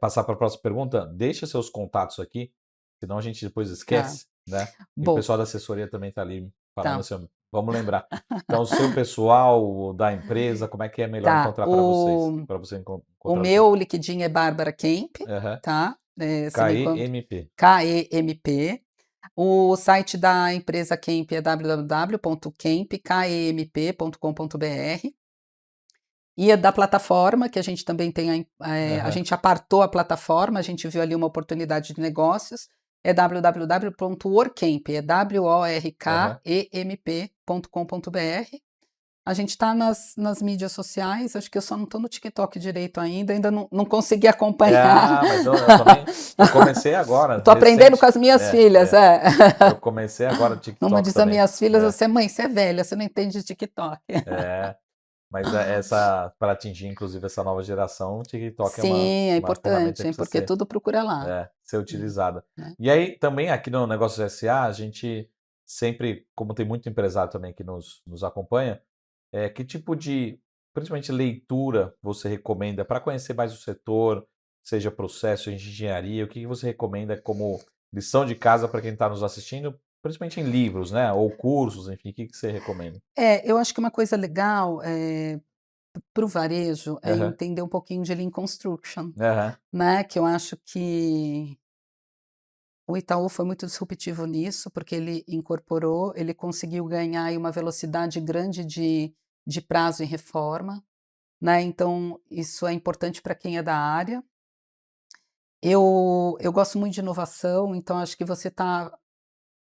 passar para a próxima pergunta, deixa seus contatos aqui, senão a gente depois Tá. esquece, né? E o Bom, pessoal da assessoria também está ali falando tá, assim, vamos lembrar. Então, o seu pessoal, o da empresa, como é que é melhor tá. encontrar para vocês? Para você O encontrar vocês? meu LinkedIn é Bárbara Kemp, Aham. tá? Você me encontra KEMP. KEMP. O site da empresa Kemp é www.kemp.com.br. E a da plataforma, que a gente também tem, a Aham. gente apartou a plataforma, a gente viu ali uma oportunidade de negócios, é www.workcamp, é Aham. workemp.com.br. A gente está nas mídias sociais, acho que eu só não estou no TikTok direito ainda não consegui acompanhar. Mas eu também, eu comecei agora, Estou aprendendo com recente. as minhas filhas, é. Eu comecei agora o Uma TikTok diz das também. minhas filhas, você, mãe, você é velha, você não entende de TikTok. É, mas essa, para atingir inclusive essa nova geração, o TikTok é Sim, é uma ferramenta importante, que hein, precisa porque tudo procura lá. ser utilizada. Né? E aí, também aqui no Negócios SA, a gente sempre, como tem muito empresário também que nos acompanha, que tipo de, principalmente leitura, você recomenda para conhecer mais o setor, seja processo, engenharia, o que você recomenda como lição de casa para quem está nos assistindo, principalmente em livros, né? Ou cursos, enfim, o que você recomenda? Eu acho que uma coisa legal para o varejo é Aham, entender um pouquinho de Lean Construction, aham, né? Que eu acho que o Itaú foi muito disruptivo nisso, porque ele incorporou, ele conseguiu ganhar aí uma velocidade grande de prazo em reforma, né? Então, isso é importante para quem é da área. Eu gosto muito de inovação, então acho que você está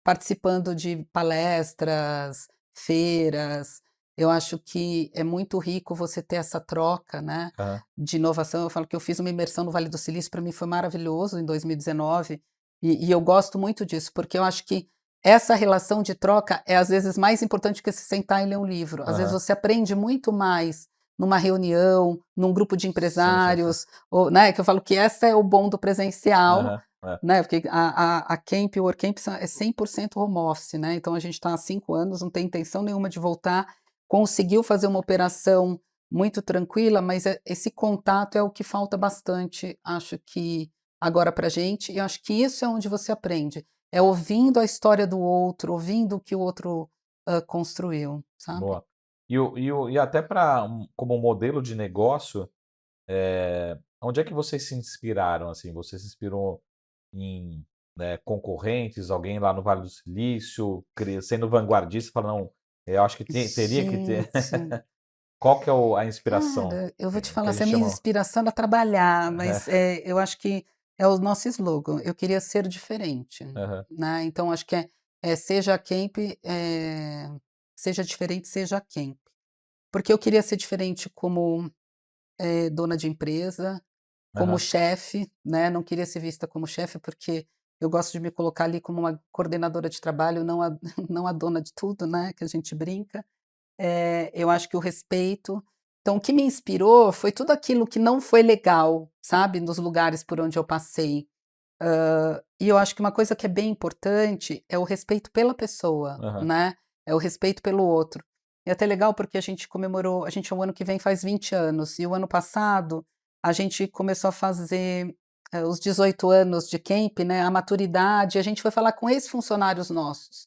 participando de palestras, feiras, eu acho que é muito rico você ter essa troca, né, aham. de inovação. Eu falo que eu fiz uma imersão no Vale do Silício, para mim foi maravilhoso em 2019, e eu gosto muito disso, porque eu acho que essa relação de troca é às vezes mais importante que se sentar e ler um livro. Às vezes Aham. você aprende muito mais numa reunião, num grupo de Sim, sim, sim. empresários, ou, né, que eu falo que essa é o bom do presencial, Aham, né, porque a Camp, o Workcamp é 100% home office, né, então a gente está há 5 anos, não tem intenção nenhuma de voltar, conseguiu fazer uma operação muito tranquila, mas esse contato é o que falta bastante, acho que agora para a gente, e acho que isso é onde você aprende, é ouvindo a história do outro, ouvindo o que o outro construiu, sabe? boa. E até para como modelo de negócio, onde é que vocês se inspiraram, assim? Você se inspirou em, né, concorrentes, alguém lá no Vale do Silício, sendo vanguardista, falando, não, Eu acho que teria que ter. Gente, Qual que é a inspiração cara, eu vou te que falar, a se gente a minha chama? inspiração era trabalhar, mas, É, eu acho que é o nosso slogan, eu queria ser diferente, aham, né, então acho que seja a Kemp, seja diferente, seja a Kemp. Porque eu queria ser diferente como, dona de empresa, como aham, chefe, né, não queria ser vista como chefe, porque eu gosto de me colocar ali como uma coordenadora de trabalho, não a não a dona de tudo, né, que a gente brinca. Eu acho que o respeito. Então, o que me inspirou foi tudo aquilo que não foi legal, sabe, nos lugares por onde eu passei. E eu acho que uma coisa que é bem importante é o respeito pela pessoa, aham. né, é o respeito pelo outro. É até legal porque a gente o ano que vem faz 20 anos, e o ano passado a gente começou a fazer, os 18 anos de camp, né, a maturidade, a gente foi falar com ex-funcionários nossos.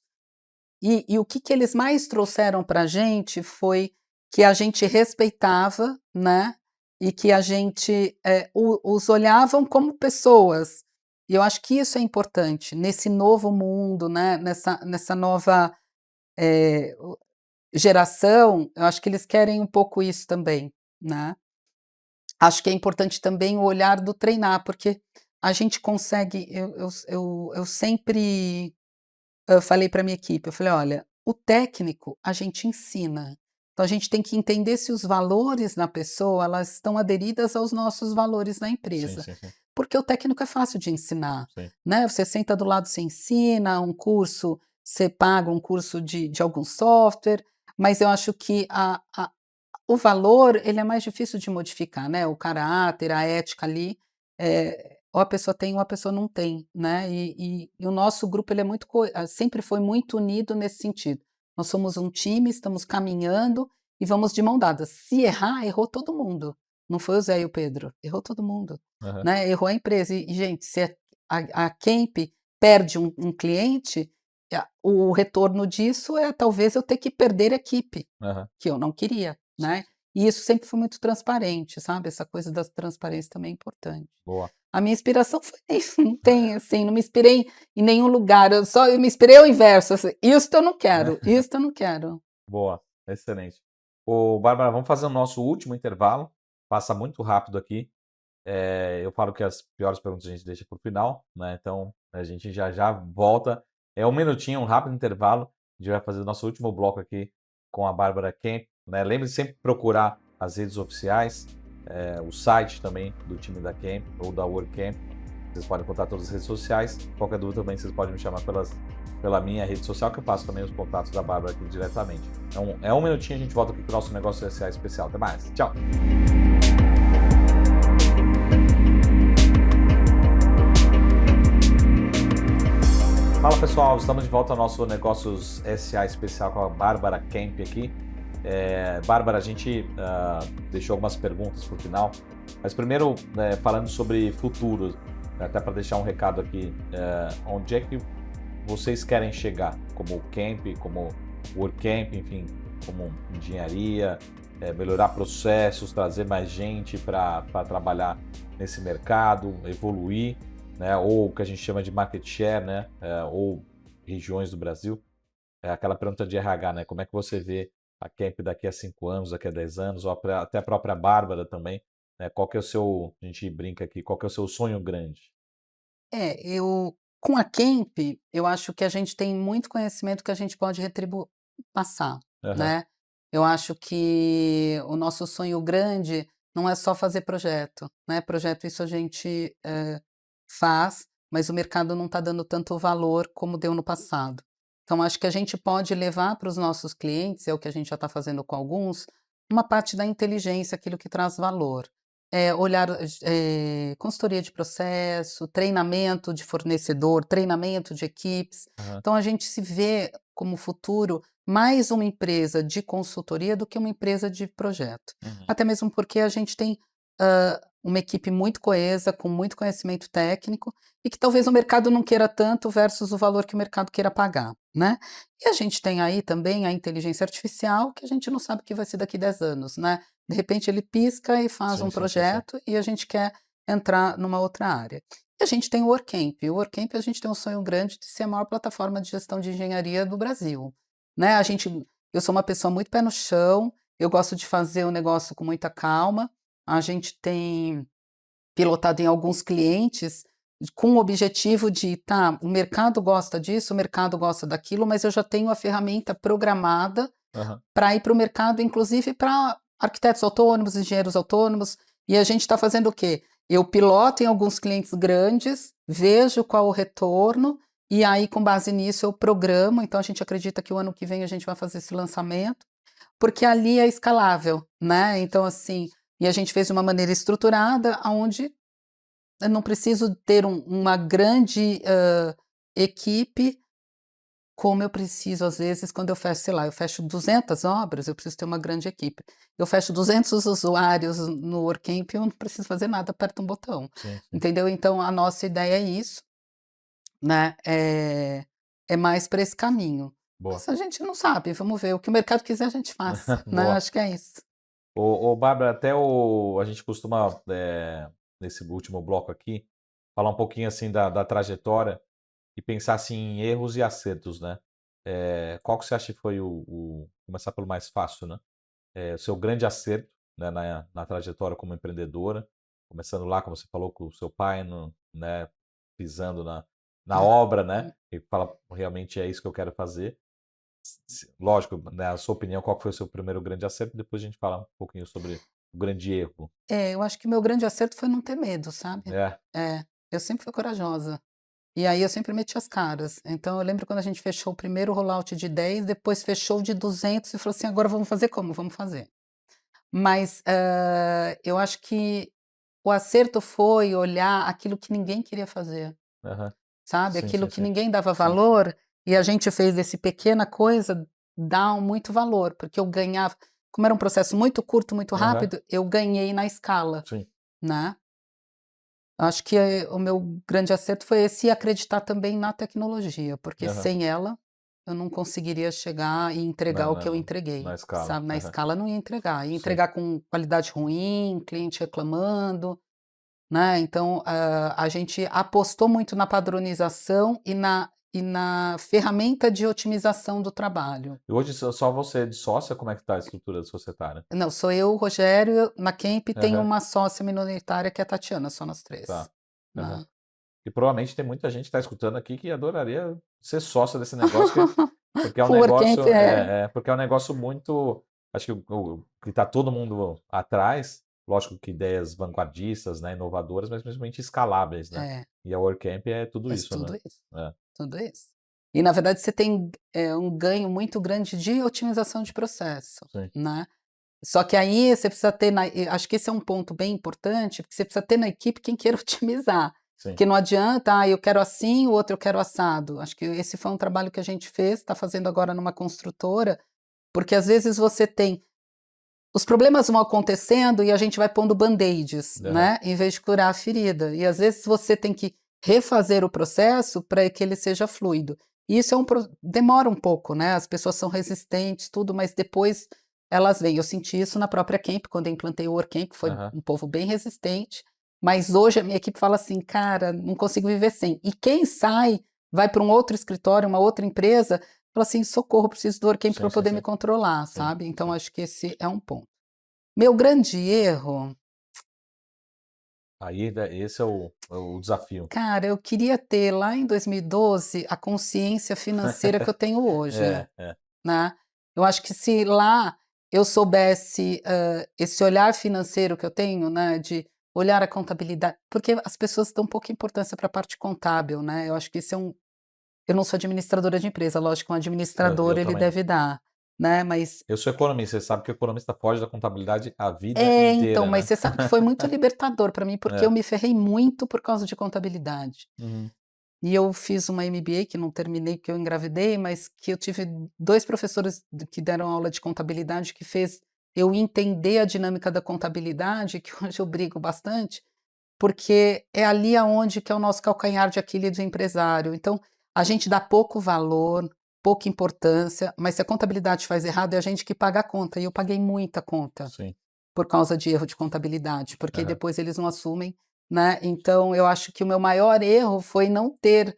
E o que que eles mais trouxeram para a gente foi que a gente respeitava, né, e que a gente, os olhavam como pessoas. E eu acho que isso é importante nesse novo mundo, né, nessa nova, geração, eu acho que eles querem um pouco isso também, né. Acho que é importante também o olhar do treinar, porque a gente consegue eu sempre eu falei para minha equipe, eu falei: "Olha, o técnico a gente ensina, então a gente tem que entender se os valores na pessoa, elas estão aderidas aos nossos valores na Sim, empresa, sim, sim, porque o técnico é fácil de ensinar, sim. né, você senta do lado, você ensina, um curso, você paga um curso de algum software, mas eu acho que o valor, ele é mais difícil de modificar, né, o caráter, a ética ali, ou a pessoa tem ou a pessoa não tem, né, e o nosso grupo ele é muito sempre foi muito unido nesse sentido. Nós somos um time, estamos caminhando e vamos de mão dada. Se errar, errou todo mundo, não foi o Zé e o Pedro, errou todo mundo, Aham. né, errou a empresa. E gente, se a Kemp perde um cliente, o retorno disso é talvez eu ter que perder a equipe, Aham. que eu não queria, né. E isso sempre foi muito transparente, sabe, essa coisa da transparência também é importante. Boa. A minha inspiração foi isso, não tem assim, não me inspirei em nenhum lugar, eu me inspirei ao inverso, assim, isto eu não quero, isto eu não quero. Boa, excelente. Ô, Bárbara, vamos fazer o nosso último intervalo. Passa muito rápido aqui. Eu falo que as piores perguntas a gente deixa para o final, né? Então a gente já já volta. É um minutinho, um rápido intervalo. A gente vai fazer o nosso último bloco aqui com a Bárbara Kemp, né? Lembre-se sempre de procurar as redes oficiais, o site também do time da Kemp ou da WordCamp. Vocês podem contar todas as redes sociais. Qualquer dúvida também vocês podem me chamar pela minha rede social, que eu passo também os contatos da Bárbara aqui diretamente. Então, é um minutinho, a gente volta aqui com o nosso negócio SA especial. Até mais. Tchau. Fala pessoal, estamos de volta ao nosso Negócios SA especial com a Bárbara Kemp aqui. Bárbara, a gente deixou algumas perguntas para o final, mas primeiro falando sobre futuro, até para deixar um recado aqui, onde é que vocês querem chegar como Camp, como WordCamp, enfim, como engenharia, melhorar processos, trazer mais gente para trabalhar nesse mercado, evoluir, né, ou o que a gente chama de market share, né, ou regiões do Brasil. É aquela pergunta de RH, né, como é que você vê a Camp daqui a 5 anos, daqui a 10 anos, ou até a própria Bárbara também, né, qual que é o seu, a gente brinca aqui, qual que é o seu sonho grande? Eu com a Kemp, eu acho que a gente tem muito conhecimento que a gente pode passar, Aham, né. Eu acho que o nosso sonho grande não é só fazer projeto, né, projeto isso a gente, faz, mas o mercado não está dando tanto valor como deu no passado. Então acho que a gente pode levar para os nossos clientes, é o que a gente já está fazendo com alguns, uma parte da inteligência, aquilo que traz valor. Olhar, consultoria de processo, treinamento de fornecedor, treinamento de equipes. aham, Então a gente se vê como futuro mais uma empresa de consultoria do que uma empresa de projeto. uhum, Até mesmo porque a gente tem, uma equipe muito coesa, com muito conhecimento técnico, e que talvez o mercado não queira tanto versus o valor que o mercado queira pagar, né. E a gente tem aí também a inteligência artificial, que a gente não sabe o que vai ser daqui 10 anos, né. De repente ele pisca e faz sim, um sim, sim, sim, projeto e a gente quer entrar numa outra área. E a gente tem o WordCamp. O WordCamp a gente tem um sonho grande de ser a maior plataforma de gestão de engenharia do Brasil, né. eu sou uma pessoa muito pé no chão, eu gosto de fazer o negócio com muita calma. A gente tem pilotado em alguns clientes com o objetivo de, tá, o mercado gosta disso, o mercado gosta daquilo, mas eu já tenho a ferramenta programada Aham. para ir para o mercado, inclusive para arquitetos autônomos, engenheiros autônomos, e a gente está fazendo o quê? Eu piloto em alguns clientes grandes, vejo qual o retorno, e aí, com base nisso, eu programo. Então, a gente acredita que o ano que vem a gente vai fazer esse lançamento, porque ali é escalável, né? Então, assim, e a gente fez de uma maneira estruturada, onde eu não preciso ter uma grande equipe, como eu preciso, às vezes, quando eu fecho, sei lá, eu fecho 200 obras, eu preciso ter uma grande equipe. Eu fecho 200 usuários no WorkCamp, eu não preciso fazer nada, aperto um botão, Sim, sim. entendeu? Então, a nossa ideia é isso, né? É mais para esse caminho. Boa. Mas a gente não sabe, vamos ver. O que o mercado quiser, a gente faz, né? Boa. Acho que é isso. Bárbara, a gente costuma, nesse último bloco aqui, falar um pouquinho assim da trajetória e pensar assim em erros e acertos, né? Qual que você acha que foi começar pelo mais fácil, né? O seu grande acerto, né, na trajetória como empreendedora, começando lá, como você falou, com o seu pai, né, pisando na obra, né? E fala, realmente é isso que eu quero fazer. Lógico, né, a sua opinião, qual que foi o seu primeiro grande acerto? Depois a gente fala um pouquinho sobre o grande erro. Eu acho que o meu grande acerto foi não ter medo, sabe? É, Eu sempre fui corajosa. E aí eu sempre meti as caras. Então eu lembro quando a gente fechou o primeiro rollout de 10, depois fechou de 200 e falou assim: agora vamos fazer como? Vamos fazer. Mas eu acho que o acerto foi olhar aquilo que ninguém queria fazer, aham. sabe? Sim, Aquilo sim, que sim. ninguém dava Sim, valor e a gente fez desse pequena coisa dar muito valor, porque eu ganhava. Como era um processo muito curto, muito aham, rápido, eu ganhei na escala, sim. né? Acho que o meu grande acerto foi esse e acreditar também na tecnologia, porque Aham. sem ela eu não conseguiria chegar e entregar o que eu Na entreguei, escala. sabe? Na Aham. escala não ia entregar, ia Sim. entregar com qualidade ruim, cliente reclamando, né? Então a gente apostou muito na padronização e na ferramenta de otimização do trabalho. E hoje só você de sócia, como é que tá a estrutura societária? Não, sou eu, o Rogério, na Kemp tem Aham, uma sócia minoritária que é a Tatiana, só nós três, tá. Aham. né? E provavelmente tem muita gente que está escutando aqui que adoraria ser sócia desse negócio, porque é um O WorkCamp negócio, porque é um negócio muito, acho que que está todo mundo atrás, lógico que ideias vanguardistas, né, inovadoras, mas principalmente escaláveis, né? é, E a WorkCamp é tudo faz isso, né? tudo isso. É, Tudo isso. E na verdade você tem, um ganho muito grande de otimização de processo, sim, né. Só que aí você precisa ter acho que esse é um ponto bem importante, porque você precisa ter na equipe quem queira otimizar, sim. porque não adianta: "Ah, eu quero assim, o outro eu quero assado". Acho que esse foi um trabalho que a gente fez, está fazendo agora numa construtora, porque às vezes você tem os problemas vão acontecendo e a gente vai pondo band-aids, Aham, né, em vez de curar a ferida. E às vezes você tem que refazer o processo para que ele seja fluido. E isso demora um pouco, né? As pessoas são resistentes, tudo, mas depois elas vêm. Eu senti isso na própria Camp, quando eu implantei o WorkCamp, foi aham. um povo bem resistente, mas hoje a minha equipe fala assim, cara, não consigo viver sem. E quem sai, vai para um outro escritório, uma outra empresa, fala assim, socorro, preciso do WorkCamp Sim, para sim, poder me sim, controlar, sim, sabe? Então sim. acho que esse é um ponto. Meu grande erro, Aí, né, esse é o desafio. cara, eu queria ter lá em 2012 a consciência financeira que eu tenho hoje, É, é. né. Eu acho que se lá eu soubesse, esse olhar financeiro que eu tenho, né, de olhar a contabilidade porque as pessoas dão pouca importância para a parte contábil, né, eu acho que isso é eu não sou administradora de empresa, lógico que um administrador Eu ele também. deve dar, né, mas Eu sou economista, você sabe que o economista foge da contabilidade a vida então, inteira, mas né? você sabe que foi muito libertador para mim, porque eu É. me ferrei muito por causa de contabilidade. Uhum. E eu fiz uma MBA que não terminei, porque eu engravidei, mas que eu tive 2 professores que deram aula de contabilidade, que fez eu entender a dinâmica da contabilidade, que hoje eu brigo bastante, porque é ali aonde que é o nosso calcanhar de Aquiles do empresário. Então, a gente dá pouco valor, pouca importância, mas se a contabilidade faz errado, é a gente que paga a conta, e eu paguei muita conta Sim. por causa de erro de contabilidade, porque Aham. depois eles não assumem, né. Então eu acho que o meu maior erro foi não ter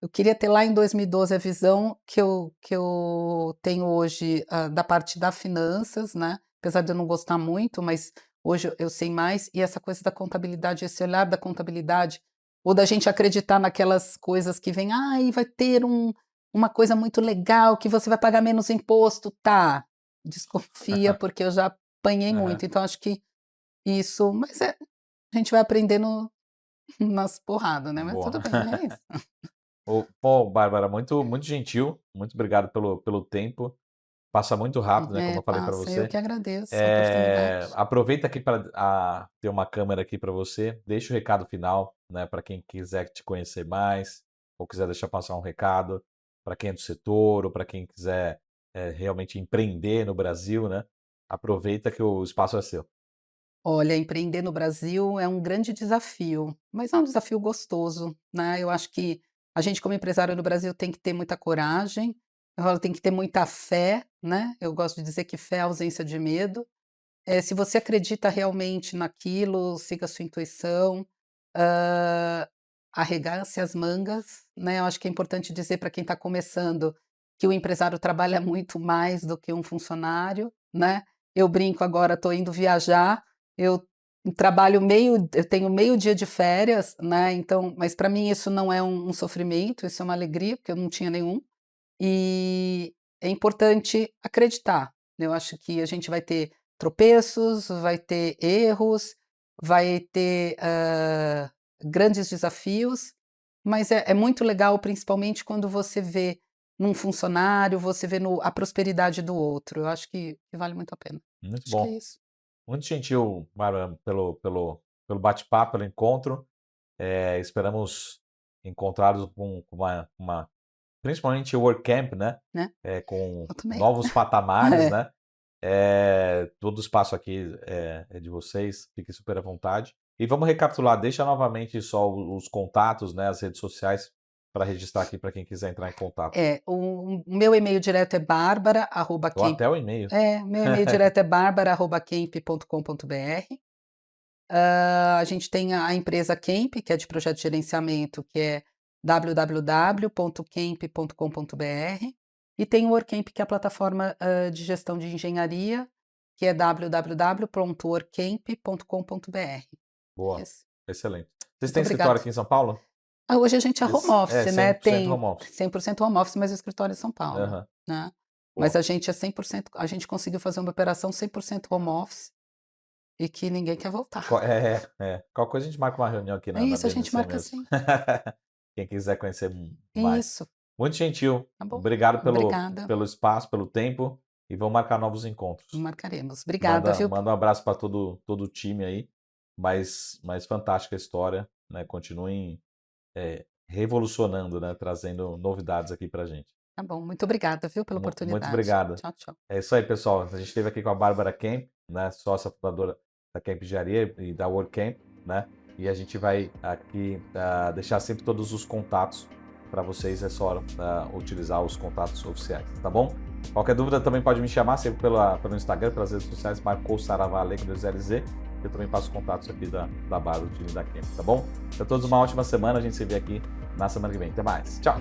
Eu queria ter lá em 2012 a visão que eu tenho hoje da parte da finanças, né? Apesar de eu não gostar muito, mas hoje eu sei mais. E essa coisa da contabilidade, esse olhar da contabilidade, ou da gente acreditar naquelas coisas que vem, e vai ter uma coisa muito legal, que você vai pagar menos imposto, tá? Desconfia, porque eu já apanhei Aham. muito. Então, acho que isso, mas a gente vai aprendendo nas porradas, né? Mas Boa. tudo bem, é isso. Pô, Bárbara, muito, muito gentil. Muito obrigado pelo tempo. Passa muito rápido, né? Como É, eu falei para passa. Eu você. que agradeço a oportunidade. Aproveita aqui para ter uma câmera aqui para você. Deixa o recado final, né? Para quem quiser te conhecer mais, ou quiser deixar passar um recado, para quem é do setor, ou para quem quiser realmente empreender no Brasil, né? Aproveita que o espaço é seu. Olha, empreender no Brasil é um grande desafio, mas é um desafio gostoso, né? Eu acho que a gente, como empresário no Brasil, tem que ter muita coragem, tem que ter muita fé, né? Eu gosto de dizer que fé é ausência de medo. Se você acredita realmente naquilo, siga a sua intuição, hã, arregace as mangas, né? Eu acho que é importante dizer para quem está começando que o empresário trabalha muito mais do que um funcionário, né? Eu brinco agora, estou indo viajar, eu eu tenho meio dia de férias, né? Então, mas para mim isso não é um sofrimento, isso é uma alegria, porque eu não tinha nenhum. E é importante acreditar. Eu acho que a gente vai ter tropeços, vai ter erros, vai ter grandes desafios, mas é muito legal, principalmente quando você vê num funcionário, você vê a prosperidade do outro. Eu acho que vale muito a pena. Muito Acho que é bom. isso. Muito gentil, Bárbara, pelo bate-papo, pelo encontro. Esperamos encontrá-los com principalmente o WordCamp, né? Né? Com Eu também. novos patamares, É. né? Todo o espaço aqui é de vocês, fiquem super à vontade. E vamos recapitular, deixa novamente só os contatos, né? As redes sociais para registrar aqui para quem quiser entrar em contato. O meu e-mail direto é Ou barbara@camp até o e-mail. meu e-mail direto é barbara@camp.com.br. A gente tem a empresa Camp, que é de projeto de gerenciamento, que é www.camp.com.br, e tem o WorkCamp, que é a plataforma, de gestão de engenharia, que é www.workcamp.com.br. Boa, Esse. excelente. Vocês Muito têm escritório obrigada. aqui em São Paulo? Hoje a gente é home É, office, né, 100% tem home office. 100% home office, mas o escritório é em São Paulo, Aham, né. Mas boa. a gente é 100%, a gente conseguiu fazer uma operação 100% home office, e que ninguém quer voltar. Qualquer coisa a gente marca uma reunião aqui É na isso, a gente BNC marca mesmo. assim. Quem quiser conhecer mais. Isso, Muito gentil. tá bom. Obrigado Obrigada, pelo espaço, pelo tempo. E vamos marcar novos encontros. marcaremos. Obrigada, Manda, viu. manda um abraço para todo o time aí. Mas fantástica a história, né? Continuem revolucionando, né? Trazendo novidades aqui pra gente. Tá bom, muito obrigada, viu, pela Muito oportunidade. obrigado. Tchau, tchau. É isso aí, pessoal. A gente esteve aqui com a Bárbara Kemp, né, sócia fundadora da Kemp Engenharia e da WordCamp, né? E a gente vai aqui deixar sempre todos os contatos para vocês. É só utilizar os contatos oficiais, tá bom? Qualquer dúvida também pode me chamar sempre pelo Instagram, pelas redes sociais, Marcou Saravale com 2LZ. Eu também passo contatos aqui da Bárbara, do time da Kemp, tá bom? Então, todos uma ótima semana. A gente se vê aqui na semana que vem. Até mais. Tchau!